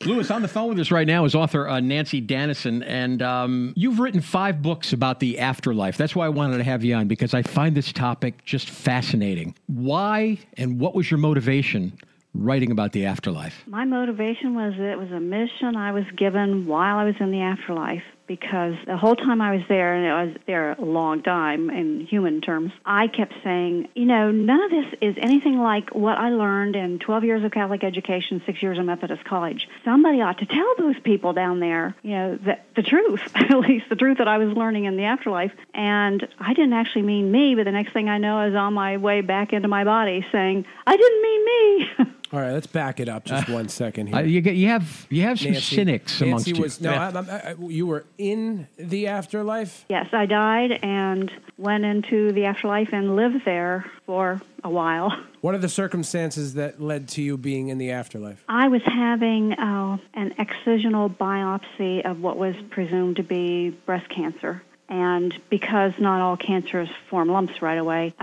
Louis, on the phone with us right now is author Nanci Danison, and you've written 5 books about the afterlife. That's why I wanted to have you on, because I find this topic just fascinating. Why and what was your motivation writing about the afterlife? My motivation was it was a mission I was given while I was in the afterlife, because the whole time I was there, and I was there a long time in human terms, I kept saying, none of this is anything like what I learned in 12 years of Catholic education, 6 years of Methodist college. Somebody ought to tell those people down there, the truth, at least the truth that I was learning in the afterlife. And I didn't actually mean me, but the next thing I know, I was on my way back into my body saying, I didn't mean me. All right, let's back it up just 1 second here. You have some Nanci, cynics amongst you. You were in the afterlife? Yes, I died and went into the afterlife and lived there for a while. What are the circumstances that led to you being in the afterlife? I was having an excisional biopsy of what was presumed to be breast cancer. And because not all cancers form lumps right away,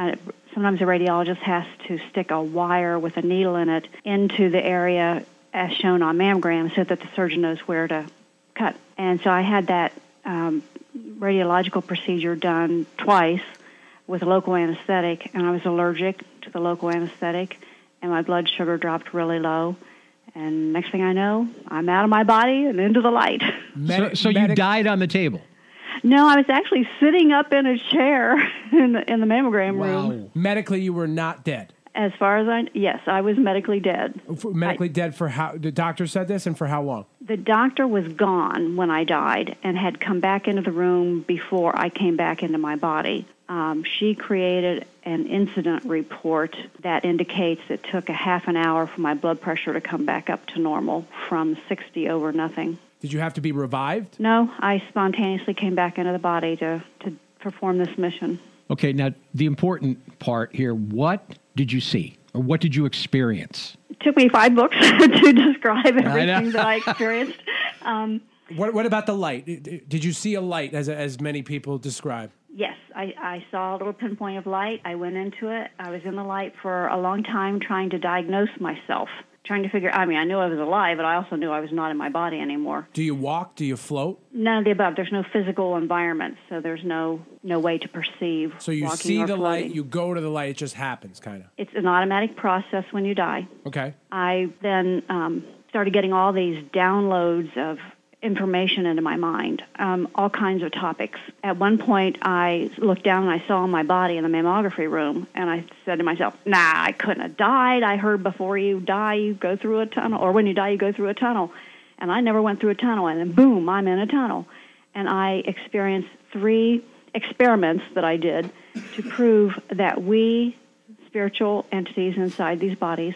sometimes a radiologist has to stick a wire with a needle in it into the area as shown on mammogram so that the surgeon knows where to cut. And so I had that radiological procedure done twice with a local anesthetic, and I was allergic to the local anesthetic, and my blood sugar dropped really low. And next thing I know, I'm out of my body and into the light. So you died on the table? No, I was actually sitting up in a chair in the mammogram room. Medically, you were not dead? As far as yes, I was medically dead. Dead for how? The doctor said this, and for how long? The doctor was gone when I died and had come back into the room before I came back into my body. She created an incident report that indicates it took a half an hour for my blood pressure to come back up to normal from 60 over nothing. Did you have to be revived? No, I spontaneously came back into the body to perform this mission. Okay, now the important part here, what did you see or what did you experience? It took me 5 books to describe everything that I experienced. What about the light? Did you see a light as many people describe? Yes, I saw a little pinpoint of light. I went into it. I was in the light for a long time trying to diagnose myself, trying to figure, I knew I was alive, but I also knew I was not in my body anymore. Do you walk? Do you float? None of the above. There's no physical environment, so there's no way to perceive. So you see the light, you go to the light, it just happens, kind of. It's an automatic process when you die. Okay. I then started getting all these downloads of information into my mind, all kinds of topics. At one point, I looked down and I saw my body in the mammography room, and I said to myself, I couldn't have died. I heard before you die, you go through a tunnel, or when you die, you go through a tunnel. And I never went through a tunnel, and then boom, I'm in a tunnel. And I experienced 3 experiments that I did to prove that we, spiritual entities inside these bodies,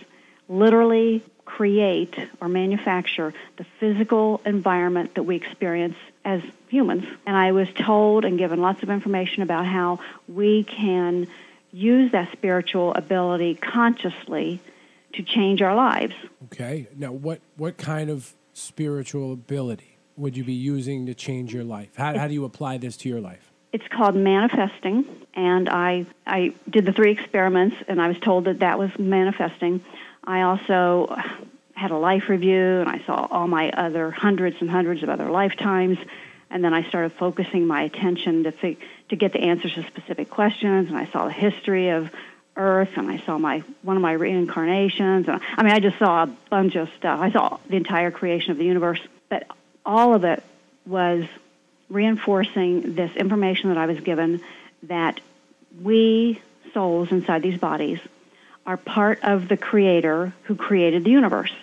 literally create or manufacture the physical environment that we experience as humans. And I was told and given lots of information about how we can use that spiritual ability consciously to change our lives. Okay. Now, what kind of spiritual ability would you be using to change your life? How do you apply this to your life? It's called manifesting, and I did the 3 experiments, and I was told that was manifesting. I also had a life review, and I saw all my other hundreds and hundreds of other lifetimes, and then I started focusing my attention to get the answers to specific questions, and I saw the history of Earth, and I saw one of my reincarnations. And I just saw a bunch of stuff. I saw the entire creation of the universe, but all of it was reinforcing this information that I was given, that we, souls inside these bodies, are part of the Creator who created the universe.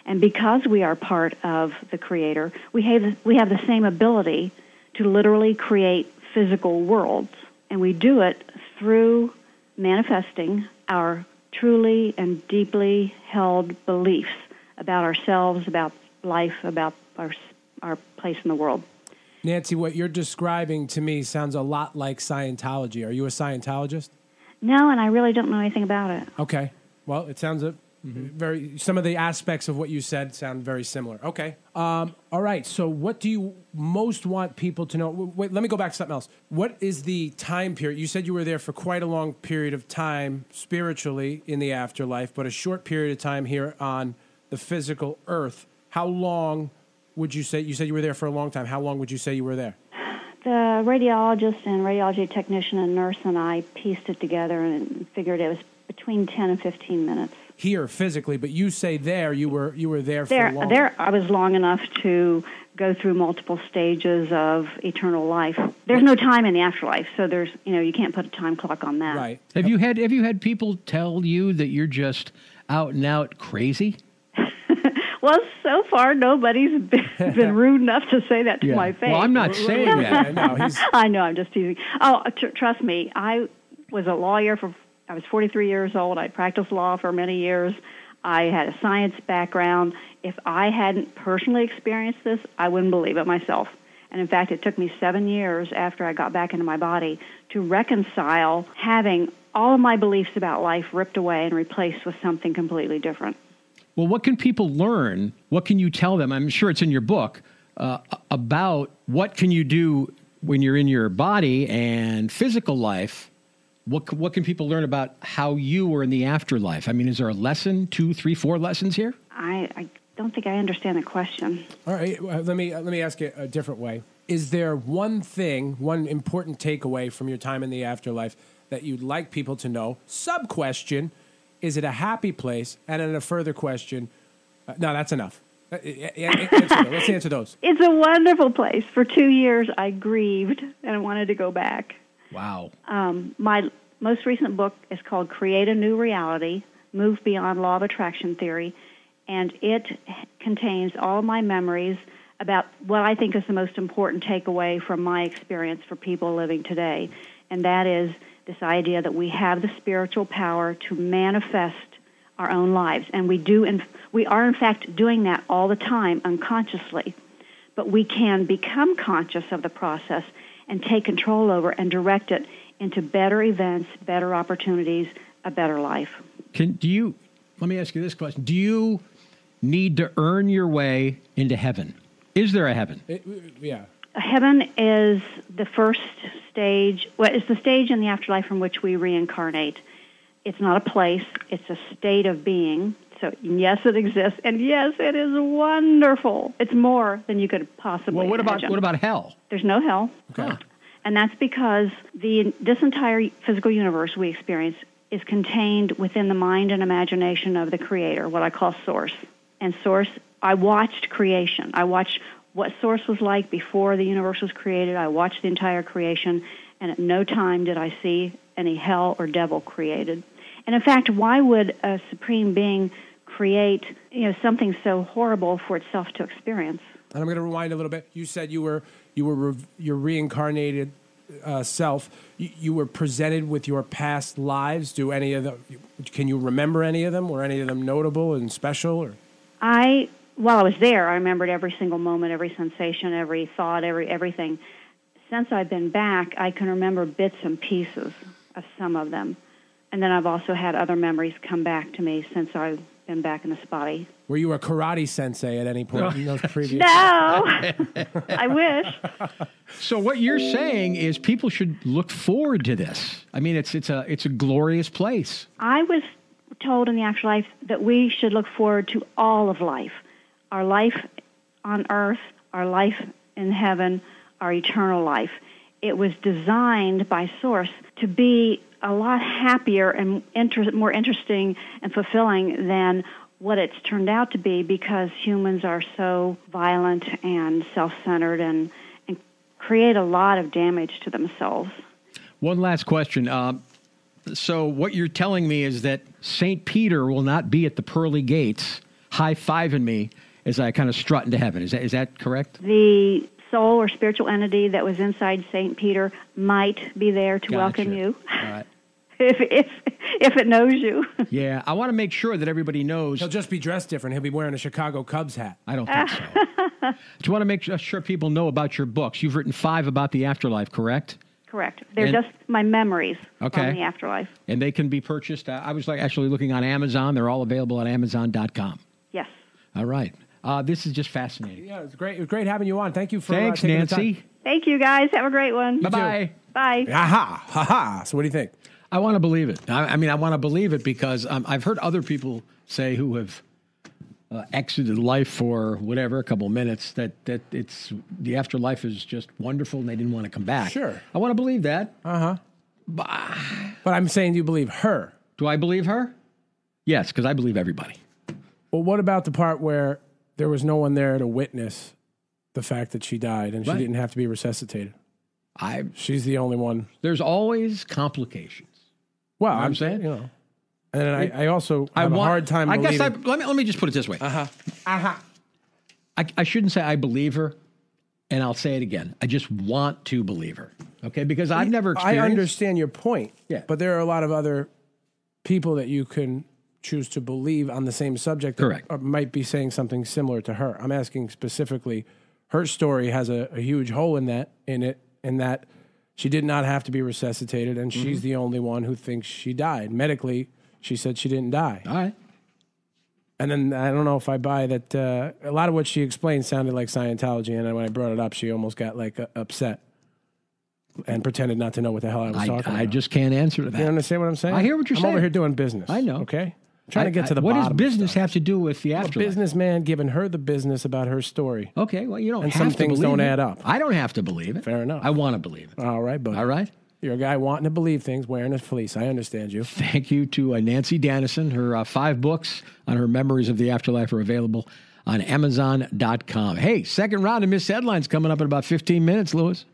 And because we are part of the Creator, we have the same ability to literally create physical worlds. And we do it through manifesting our truly and deeply held beliefs about ourselves, about life, about our place in the world. Nanci, what you're describing to me sounds a lot like Scientology. Are you a Scientologist? No, and I really don't know anything about it. Okay. Well, it sounds some of the aspects of what you said sound very similar. Okay. All right. So what do you most want people to know? Wait, let me go back to something else. What is the time period? You said you were there for quite a long period of time spiritually in the afterlife, but a short period of time here on the physical earth. How long would you say? You said you were there for a long time. How long would you say you were there? The radiologist and radiology technician and nurse and I pieced it together and figured it was between 10 and 15 minutes. Here, physically, but you say there, you were there for long. There, I was long enough to go through multiple stages of eternal life. There's no time in the afterlife, so there's, you can't put a time clock on that. Right. Have you had people tell you that you're just out and out crazy? Well, so far, nobody's been rude enough to say that to my face. Well, I'm not saying that. No, I know, I'm just teasing. Oh, trust me, I was a lawyer I was 43 years old. I practiced law for many years. I had a science background. If I hadn't personally experienced this, I wouldn't believe it myself. And in fact, it took me 7 years after I got back into my body to reconcile having all of my beliefs about life ripped away and replaced with something completely different. Well, what can people learn? What can you tell them? I'm sure it's in your book about what can you do when you're in your body and physical life. What can people learn about how you were in the afterlife? I mean, is there a lesson, 2, 3, 4 lessons here? I don't think I understand the question. All right, let me ask it a different way. Is there one important takeaway from your time in the afterlife that you'd like people to know? Sub-question, is it a happy place? And then a further question, no, that's enough. Let's answer those. It's a wonderful place. For 2 years, I grieved and I wanted to go back. Wow. My most recent book is called Create a New Reality, Move Beyond Law of Attraction Theory, and it contains all of my memories about what I think is the most important takeaway from my experience for people living today, and that is this idea that we have the spiritual power to manifest our own lives, and we are in fact doing that all the time unconsciously, but we can become conscious of the process and take control over and direct it into better events, better opportunities, a better life. Let me ask you this question. Do you need to earn your way into heaven? Is there a heaven? Yeah. Heaven is the first stage. Well, it's the stage in the afterlife from which we reincarnate. It's not a place. It's a state of being. So, yes, it exists. And, yes, it is wonderful. It's more than you could possibly imagine. What about hell? There's no hell. Okay. And that's because this entire physical universe we experience is contained within the mind and imagination of the Creator, what I call Source. And Source, I watched creation. I watched what Source was like before the universe was created. I watched the entire creation, and at no time did I see any hell or devil created. And in fact, why would a supreme being create something so horrible for itself to experience? And I'm going to rewind a little bit. You said your reincarnated self. You were presented with your past lives. Can you remember any of them? Were any of them notable and special? Or? While I was there, I remembered every single moment, every sensation, every thought, everything. Since I've been back, I can remember bits and pieces of some of them. And then I've also had other memories come back to me since I've been back in this body. Were you a karate sensei at any point in those previous? No, I wish. So what you're saying is people should look forward to this. I mean, it's a glorious place. I was told in the afterlife that we should look forward to all of life. Our life on earth, our life in heaven, our eternal life. It was designed by Source to be a lot happier and more interesting and fulfilling than what it's turned out to be, because humans are so violent and self-centered and create a lot of damage to themselves. One last question. So what you're telling me is that St. Peter will not be at the pearly gates high-fiving me as I kind of strut into heaven. Is that correct? The soul or spiritual entity that was inside St. Peter might be there to welcome you. All right. if it knows you. Yeah, I want to make sure that everybody knows. He'll just be dressed different. He'll be wearing a Chicago Cubs hat. I don't think so. Just want to make sure people know about your books. You've written 5 about the afterlife, correct? Correct. They're just my memories from the afterlife. And they can be purchased. I was actually looking on Amazon. They're all available at Amazon.com. Yes. All right. This is just fascinating. Yeah, it's great. It was great having you on. Thank you for Thanks, taking Nanci. the time. Thank you, guys. Have a great one. Bye-bye. Bye. Aha. Ha-ha. So what do you think? I want to believe it. I mean, I want to believe it because I've heard other people say who have exited life for whatever, a couple of minutes, that it's the afterlife is just wonderful and they didn't want to come back. Sure. I want to believe that. But I'm saying, do you believe her? Do I believe her? Yes, because I believe everybody. Well, what about the part where there was no one there to witness the fact that she died and she didn't have to be resuscitated? She's the only one. There's always complications. Well, I'm saying, you know. And I also have a hard time believing. I guess let me just put it this way. I shouldn't say I believe her, and I'll say it again. I just want to believe her. Okay, because I've never experienced. I understand your point. Yeah, but there are a lot of other people that you can choose to believe on the same subject. Correct. That might be saying something similar to her. I'm asking specifically. Her story has a huge hole in that she did not have to be resuscitated, and she's the only one who thinks she died. Medically, she said she didn't die. All right. And then I don't know if I buy that. A lot of what she explained sounded like Scientology, and then when I brought it up, she almost got upset and pretended not to know what the hell I was talking about. I just can't answer to that. You understand what I'm saying? I hear what you're saying. I'm over here doing business. I know. Okay? I'm trying to get to the what bottom. What does business have to do with the afterlife? A businessman giving her the business about her story. Okay, well, you don't and have some to things believe don't it. add up. I don't have to believe it. Fair enough. I want to believe it. All right, buddy. All right? You're a guy wanting to believe things, wearing a fleece. I understand you. Thank you to Nanci Danison. Her 5 books on her memories of the afterlife are available on Amazon.com. Hey, second round of Missed Headlines coming up in about 15 minutes, Lewis.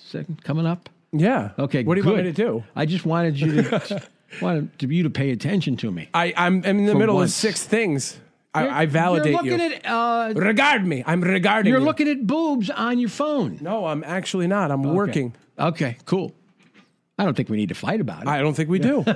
Second coming up? Yeah. Okay, what do you want me to do? I just wanted you to pay attention to me. I'm in the middle of 6 things. I validate you. You're looking at... regard me. I'm regarding you. You're looking at boobs on your phone. No, I'm actually not. I'm working. Okay, cool. I don't think we need to fight about it. I don't think we do.